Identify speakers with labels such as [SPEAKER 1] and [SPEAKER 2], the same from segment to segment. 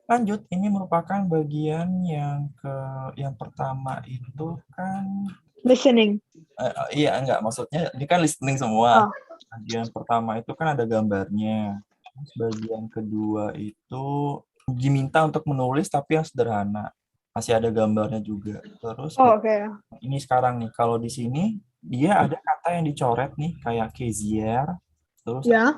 [SPEAKER 1] Lanjut, ini merupakan bagian yang pertama itu kan
[SPEAKER 2] Listening.
[SPEAKER 1] iya enggak maksudnya ini kan listening semua.
[SPEAKER 2] Oh,
[SPEAKER 1] Bagian pertama itu kan ada gambarnya. Terus bagian kedua itu diminta untuk menulis tapi yang sederhana. Masih ada gambarnya juga. Terus
[SPEAKER 2] okay.
[SPEAKER 1] ini sekarang nih kalau di sini dia ada kata yang dicoret nih kayak casier, terus
[SPEAKER 2] Yeah.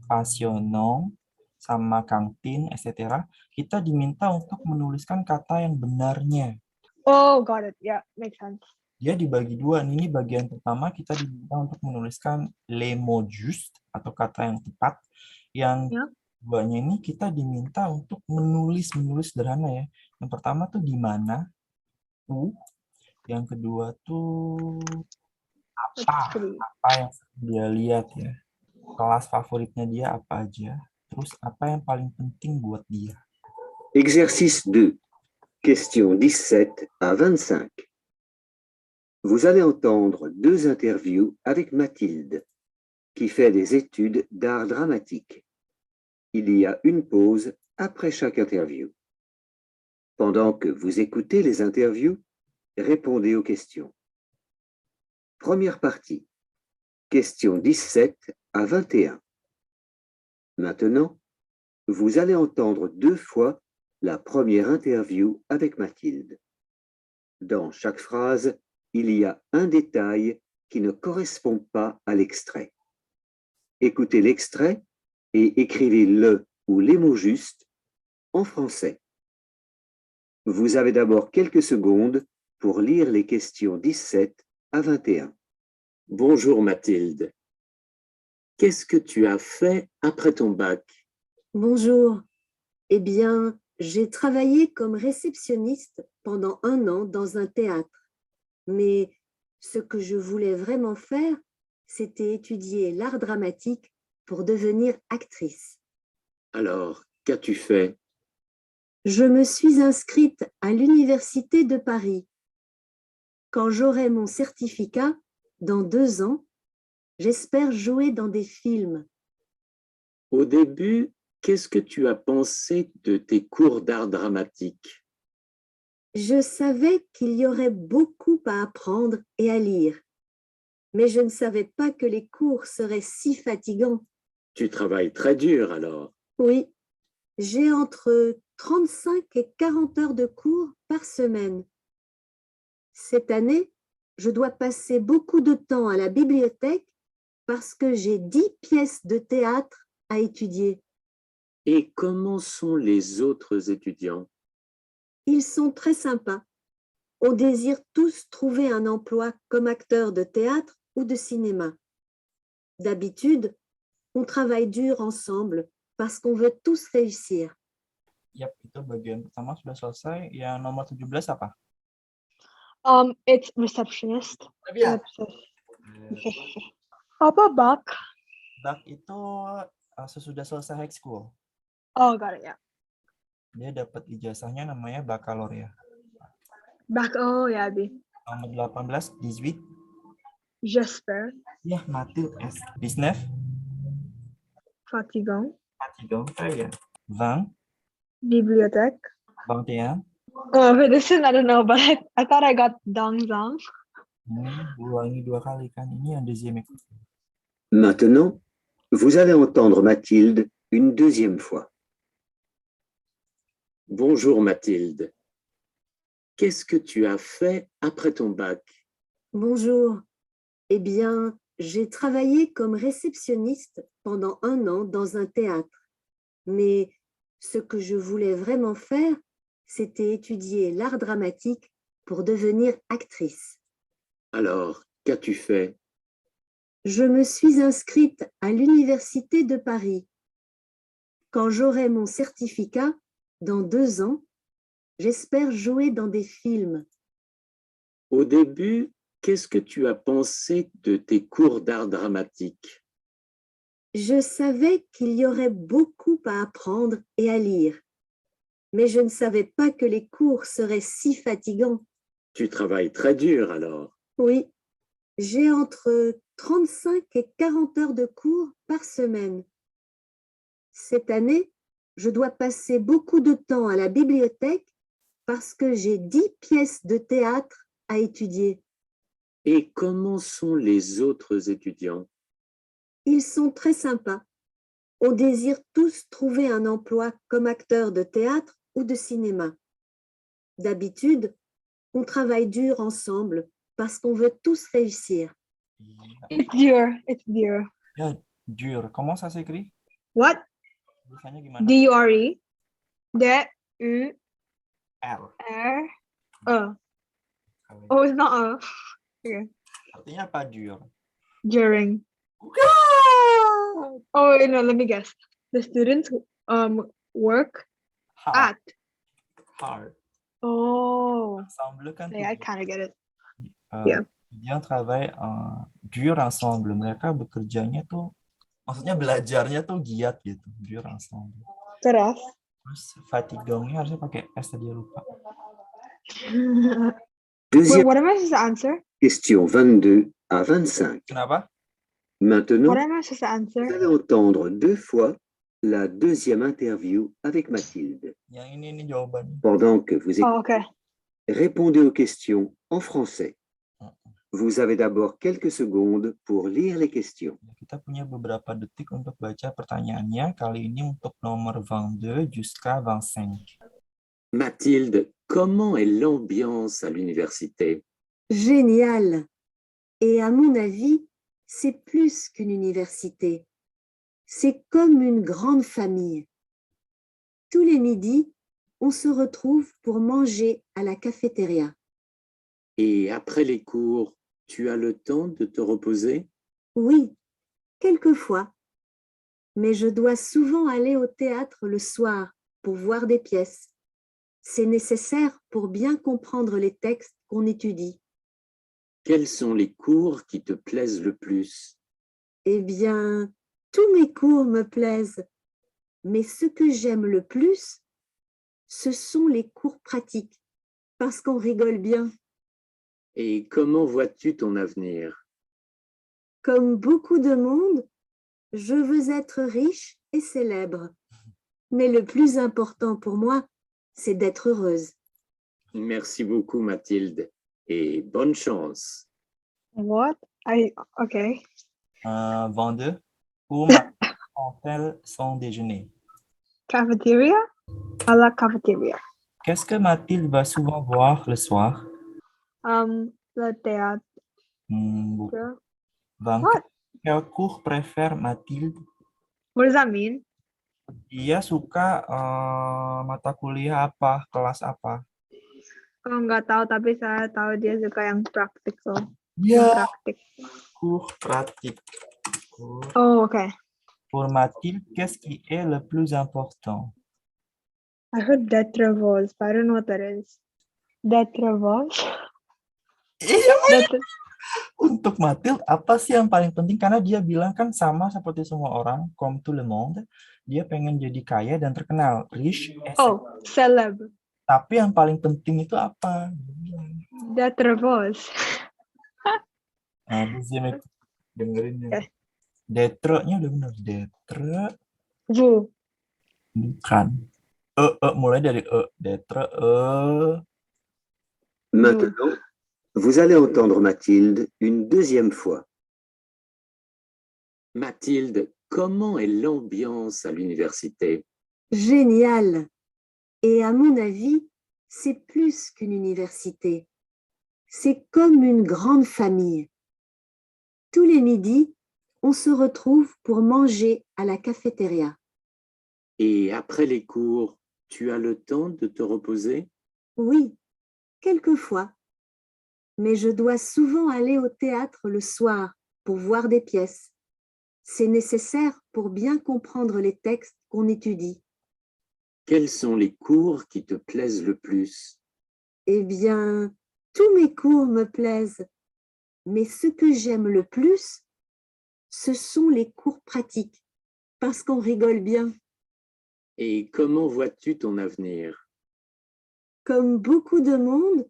[SPEAKER 1] pasionong sama kantin, etc. Kita diminta untuk menuliskan kata yang benarnya.
[SPEAKER 2] Oh, got it. Yeah, makes sense.
[SPEAKER 1] Dia dibagi dua. Ini bagian pertama kita diminta untuk menuliskan les mots justes atau kata yang tepat. Yang
[SPEAKER 2] Yeah.
[SPEAKER 1] keduanya ini kita diminta untuk menulis sederhana ya. Yang pertama tuh di mana, yang kedua tuh apa yang dia lihat ya. Kelas favoritnya dia apa aja. Terus apa yang paling penting buat dia.
[SPEAKER 3] Exercice 2, questions 17 à 25. Vous allez entendre 2 interviews avec Mathilde, qui fait des études d'art dramatique. Il y a une pause après chaque interview. Pendant que vous écoutez les interviews, répondez aux questions. Première partie, questions 17 à 21. Maintenant, vous allez entendre 2 fois la première interview avec Mathilde. Dans chaque phrase, il y a un détail qui ne correspond pas à l'extrait. Écoutez l'extrait et écrivez le ou les mots justes en français. Vous avez d'abord quelques secondes pour lire les questions 17 à 21. Bonjour Mathilde. Qu'est-ce que tu as fait après ton bac?
[SPEAKER 4] Bonjour. Eh bien, j'ai travaillé comme réceptionniste pendant 1 an dans un théâtre. Mais ce que je voulais vraiment faire, c'était étudier l'art dramatique pour devenir actrice.
[SPEAKER 3] Alors, qu'as-tu fait?
[SPEAKER 4] Je me suis inscrite à l'Université de Paris. Quand j'aurai mon certificat, dans 2 ans, j'espère jouer dans des films.
[SPEAKER 3] Au début, qu'est-ce que tu as pensé de tes cours d'art dramatique?
[SPEAKER 4] Je savais qu'il y aurait beaucoup à apprendre et à lire, mais je ne savais pas que les cours seraient si fatigants.
[SPEAKER 3] Tu travailles très dur alors.
[SPEAKER 4] Oui, j'ai entre 35 et 40 heures de cours par semaine. Cette année, je dois passer beaucoup de temps à la bibliothèque parce que j'ai 10 pièces de théâtre à étudier.
[SPEAKER 3] Et comment sont les autres étudiants?
[SPEAKER 4] Ils sont très sympas. On désire tous trouver un emploi comme acteur de théâtre ou de cinéma. D'habitude, on travaille dur ensemble parce qu'on veut tous réussir.
[SPEAKER 1] Yap, itu bagian pertama sudah selesai. Yang nomor 17 apa?
[SPEAKER 2] It's receptionist.
[SPEAKER 1] Ya.
[SPEAKER 2] Apa bak?
[SPEAKER 1] Bak itu sesudah selesai high school.
[SPEAKER 2] Oh, got it, yeah.
[SPEAKER 1] Dia dapat ijazahnya namanya baccalaureate.
[SPEAKER 2] Bak, oh, yeah, Abi.
[SPEAKER 1] Nomor 18, 18.
[SPEAKER 2] J'espère.
[SPEAKER 1] Ya, Mathilde S. 19.
[SPEAKER 2] Fatigant.
[SPEAKER 1] Fatigant, ya. 20.
[SPEAKER 2] Bibliothèque.
[SPEAKER 1] 21.
[SPEAKER 2] Oh, but this one I don't know, but I thought I got dangzang.
[SPEAKER 1] Ulangi 2 kali kan. Ini yang deuxième écoute.
[SPEAKER 3] Maintenant, vous allez entendre Mathilde une deuxième fois. Bonjour Mathilde. Qu'est-ce que tu as fait après ton bac?
[SPEAKER 4] Bonjour. Eh bien, j'ai travaillé comme réceptionniste pendant 1 an dans un théâtre. Mais ce que je voulais vraiment faire, c'était étudier l'art dramatique pour devenir actrice.
[SPEAKER 3] Alors, qu'as-tu fait?
[SPEAKER 4] Je me suis inscrite à l'Université de Paris. Quand j'aurai mon certificat, dans 2 ans, j'espère jouer dans des films.
[SPEAKER 3] Au début, qu'est-ce que tu as pensé de tes cours d'art dramatique?
[SPEAKER 4] Je savais qu'il y aurait beaucoup à apprendre et à lire, mais je ne savais pas que les cours seraient si fatigants.
[SPEAKER 3] Tu travailles très dur alors.
[SPEAKER 4] Oui, j'ai entre 35 et 40 heures de cours par semaine. Cette année, je dois passer beaucoup de temps à la bibliothèque parce que j'ai 10 pièces de théâtre à étudier.
[SPEAKER 3] Et comment sont les autres étudiants?
[SPEAKER 4] Ils sont très sympas. On désire tous trouver un emploi comme acteur de théâtre ou de cinéma. D'habitude, on travaille dur ensemble parce qu'on veut tous réussir.
[SPEAKER 2] It's dear. It's dear.
[SPEAKER 1] Ya, dur. Comment ça s'écrit?
[SPEAKER 2] What?
[SPEAKER 1] Tulisannya gimana?
[SPEAKER 2] D-U-R-E. D-U-R-E.
[SPEAKER 1] Kali.
[SPEAKER 2] Oh, it's not a. Okay.
[SPEAKER 1] Artinya apa dur?
[SPEAKER 2] During. Oh, no, let me guess. The students work
[SPEAKER 1] Hard.
[SPEAKER 2] at.
[SPEAKER 1] Hard.
[SPEAKER 2] Oh,
[SPEAKER 1] Ensemble kan
[SPEAKER 2] yeah, I
[SPEAKER 1] tujuh.
[SPEAKER 2] kind of get it.
[SPEAKER 1] Euh,
[SPEAKER 2] Yeah.
[SPEAKER 1] Dia travaille dur ensemble. Mereka bekerjanya tuh, maksudnya belajarnya tuh giat gitu. Dur ensemble.
[SPEAKER 2] Keras.
[SPEAKER 1] Terus fatigongnya harusnya pakai S tadi lupa.
[SPEAKER 2] Wait,
[SPEAKER 3] Deuxième
[SPEAKER 2] what am I supposed to answer?
[SPEAKER 3] question 22 à 25.
[SPEAKER 1] Kenapa?
[SPEAKER 3] Maintenant,
[SPEAKER 2] What am I supposed to answer?
[SPEAKER 3] vous allez entendre 2 fois la deuxième interview avec Mathilde.
[SPEAKER 1] Yang ini jawabannya.
[SPEAKER 3] Pendant que vous
[SPEAKER 2] Oh, okay.
[SPEAKER 3] répondez aux questions en français. Vous avez d'abord quelques secondes pour lire les questions.
[SPEAKER 1] Kita punya beberapa detik untuk baca pertanyaannya. Kali ini untuk nomor 22 jusqu'à 25.
[SPEAKER 3] Mathilde, comment est l'ambiance à l'université?
[SPEAKER 4] Génial. Et à mon avis, c'est plus qu'une université. C'est comme une grande famille. Tous les midis, on se retrouve pour manger à la cafétéria.
[SPEAKER 3] Et après les cours, tu as le temps de te reposer?
[SPEAKER 4] Oui, quelquefois. Mais je dois souvent aller au théâtre le soir pour voir des pièces. C'est nécessaire pour bien comprendre les textes qu'on étudie.
[SPEAKER 3] Quels sont les cours qui te plaisent le plus?
[SPEAKER 4] Eh bien, tous mes cours me plaisent. Mais ce que j'aime le plus, ce sont les cours pratiques, parce qu'on rigole bien.
[SPEAKER 3] Et comment vois-tu ton avenir?
[SPEAKER 4] Comme beaucoup de monde, je veux être riche et célèbre. Mais le plus important pour moi, c'est d'être heureuse.
[SPEAKER 3] Merci beaucoup, Mathilde, et bonne chance.
[SPEAKER 2] What? Okay.
[SPEAKER 1] 22. Où prend-elle son déjeuner?
[SPEAKER 2] Cafeteria? À la cafeteria.
[SPEAKER 1] Qu'est-ce que Mathilde va souvent voir le soir?
[SPEAKER 2] Le théâtre.
[SPEAKER 1] Bukan. Bang,
[SPEAKER 2] What?
[SPEAKER 1] quel cours préfère Mathilde?
[SPEAKER 2] What does that mean?
[SPEAKER 1] Dia suka mata kuliah apa, kelas apa?
[SPEAKER 2] Kalau nggak tahu, tapi saya tahu dia suka yang practical.
[SPEAKER 1] Ya,
[SPEAKER 2] Praktik.
[SPEAKER 1] cours pratique. Cours.
[SPEAKER 2] Oh, okay.
[SPEAKER 1] Pour Mathilde, qu'est-ce qui est le plus important?
[SPEAKER 2] I heard Detravos, but I don't know what that is. Detravos?
[SPEAKER 1] Untuk Mathilde, apa sih yang paling penting? Karena dia bilang kan sama seperti semua orang, comme tout le monde, dia pengen jadi kaya dan terkenal, rich.
[SPEAKER 2] Oh, celeb.
[SPEAKER 1] Tapi yang paling penting itu apa?
[SPEAKER 2] Detravos.
[SPEAKER 1] Nah, disini dengerin ya.
[SPEAKER 2] Okay.
[SPEAKER 1] Detre-nya udah benar. Detre,
[SPEAKER 2] Vous.
[SPEAKER 1] bukan. Mulai dari Detre,
[SPEAKER 3] Maintenant, vous allez entendre Mathilde une deuxième fois. Mathilde, comment est l'ambiance à l'université?
[SPEAKER 4] Génial. Et à mon avis, c'est plus qu'une université. C'est comme une grande famille. Tous les midis, on se retrouve pour manger à la cafétéria.
[SPEAKER 3] Et après les cours, tu as le temps de te reposer?
[SPEAKER 4] Oui, quelquefois. Mais je dois souvent aller au théâtre le soir pour voir des pièces. C'est nécessaire pour bien comprendre les textes qu'on étudie.
[SPEAKER 3] Quels sont les cours qui te plaisent le plus?
[SPEAKER 4] Eh bien, tous mes cours me plaisent. Mais ce que j'aime le plus, ce sont les cours pratiques, parce qu'on rigole bien.
[SPEAKER 3] Et comment vois-tu ton avenir?
[SPEAKER 4] Comme beaucoup de monde,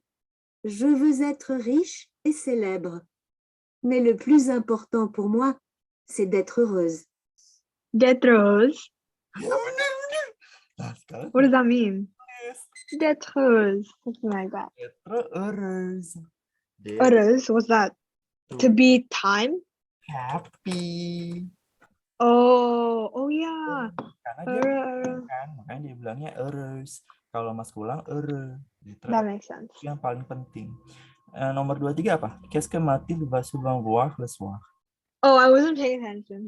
[SPEAKER 4] je veux être riche et célèbre. Mais le plus important pour moi, c'est d'être heureuse.
[SPEAKER 2] Detravos.
[SPEAKER 1] ya benar. Nah, sekarang
[SPEAKER 2] What does that mean?
[SPEAKER 1] tulis.
[SPEAKER 2] D'être heureuse. Something like that.
[SPEAKER 1] D'être heureuse. D'être
[SPEAKER 2] Heureuse, what's that? To be time?
[SPEAKER 1] happy.
[SPEAKER 2] Oh yeah.
[SPEAKER 1] Karena dia
[SPEAKER 2] Heureux.
[SPEAKER 1] kan, makanya dia bilangnya heureuse. Kalau maskulang heureux. D'être
[SPEAKER 2] That makes sense.
[SPEAKER 1] itu yang paling penting. Nomor 23 apa? Qu'est-ce que Mathilde va souvent voir le soir?
[SPEAKER 2] Oh, I wasn't paying attention.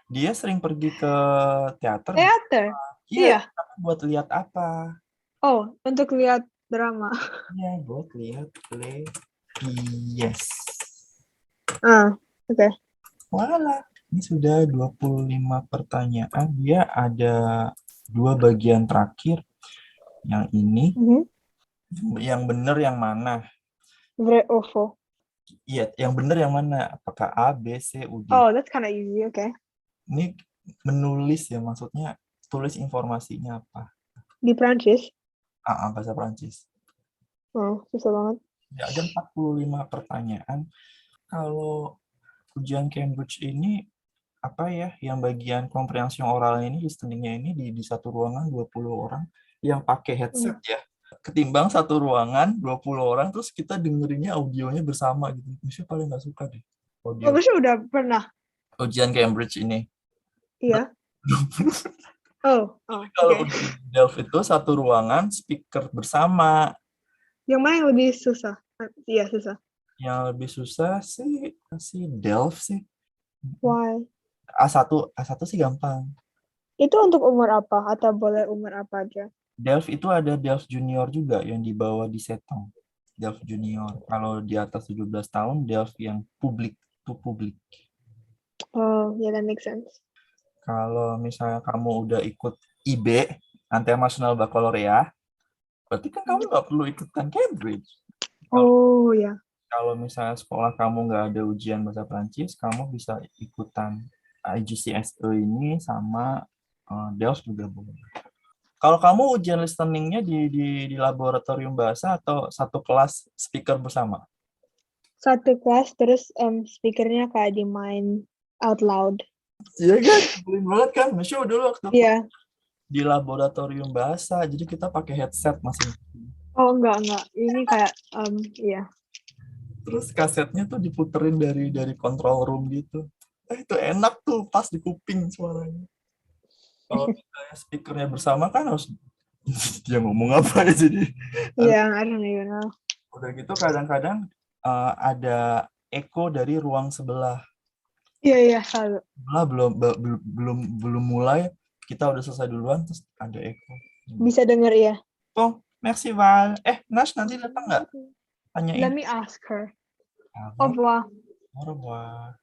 [SPEAKER 1] Dia sering pergi ke teater.
[SPEAKER 2] Theater.
[SPEAKER 1] Iya,
[SPEAKER 2] Iya.
[SPEAKER 1] tapi buat lihat apa?
[SPEAKER 2] Oh, untuk lihat drama.
[SPEAKER 1] Iya, buat lihat play. Yes.
[SPEAKER 2] Okay.
[SPEAKER 1] Wala. Ini sudah 25 pertanyaan. Dia ada 2 bagian terakhir. Yang ini, yang benar yang mana?
[SPEAKER 2] Vrai ou faux?
[SPEAKER 1] Iya, yang benar yang mana? Apakah A, B, C, U, D?
[SPEAKER 2] Oh, that's kind of easy. Okay.
[SPEAKER 1] Ini menulis ya, maksudnya tulis informasinya apa?
[SPEAKER 2] Di Prancis?
[SPEAKER 1] Bahasa Prancis.
[SPEAKER 2] Oh, susah banget.
[SPEAKER 1] Ya, ada 45 pertanyaan. Kalau ujian Cambridge ini, apa ya, yang bagian komprehensi oralnya ini, listeningnya ini di satu ruangan 20 orang yang pakai headset ya. Ketimbang satu ruangan 20 orang, terus kita dengerinnya audionya bersama gitu. Misalnya paling nggak suka deh.
[SPEAKER 2] Oh,
[SPEAKER 1] Audio
[SPEAKER 2] Michelle udah pernah?
[SPEAKER 1] ujian Cambridge ini.
[SPEAKER 2] Iya. Oh,
[SPEAKER 1] Kalau
[SPEAKER 2] okay.
[SPEAKER 1] ujian Delft itu satu ruangan, speaker bersama.
[SPEAKER 2] Yang mana yang lebih susah? Iya, susah.
[SPEAKER 1] Yang lebih susah sih Delft sih.
[SPEAKER 2] Why?
[SPEAKER 1] A1 sih gampang.
[SPEAKER 2] Itu untuk umur apa? Atau boleh umur apa aja?
[SPEAKER 1] Delft itu ada Delft Junior juga yang dibawa di Setong. Delft Junior. Kalau di atas 17 tahun, Delft yang publik. Itu publik.
[SPEAKER 2] Oh, yeah, that makes sense.
[SPEAKER 1] Kalau misalnya kamu udah ikut IB, International Baccalaureate, berarti kan kamu nggak perlu ikutan Cambridge.
[SPEAKER 2] Oh, ya.
[SPEAKER 1] Kalau misalnya sekolah kamu nggak ada ujian bahasa Prancis, kamu bisa ikutan IGCSE ini sama Delft juga boleh. Kalau kamu ujian listeningnya di laboratorium bahasa atau satu kelas speaker bersama?
[SPEAKER 2] Satu kelas, terus speakernya kayak dimain out loud.
[SPEAKER 1] Iya kan? Boleh banget kan? Masya dulu waktu
[SPEAKER 2] Iya.
[SPEAKER 1] di laboratorium bahasa, jadi kita pakai headset masing-masing.
[SPEAKER 2] Oh, enggak. Ini kayak, iya.
[SPEAKER 1] Terus kasetnya tuh diputerin dari control room gitu. Itu enak tuh, pas di kuping suaranya. Kalau misalnya speakernya bersama kan harus dia ngomong apa ya jadi.
[SPEAKER 2] Iya, I don't even know.
[SPEAKER 1] Udah gitu kadang-kadang ada echo dari ruang sebelah.
[SPEAKER 2] Iya, selalu.
[SPEAKER 1] Sebelah belum mulai, kita udah selesai duluan terus ada echo.
[SPEAKER 2] Bisa denger ya.
[SPEAKER 1] Oh, merci Val. Nash nanti datang nggak? Tanyain.
[SPEAKER 2] Let me ask her. Au revoir.
[SPEAKER 1] Au revoir.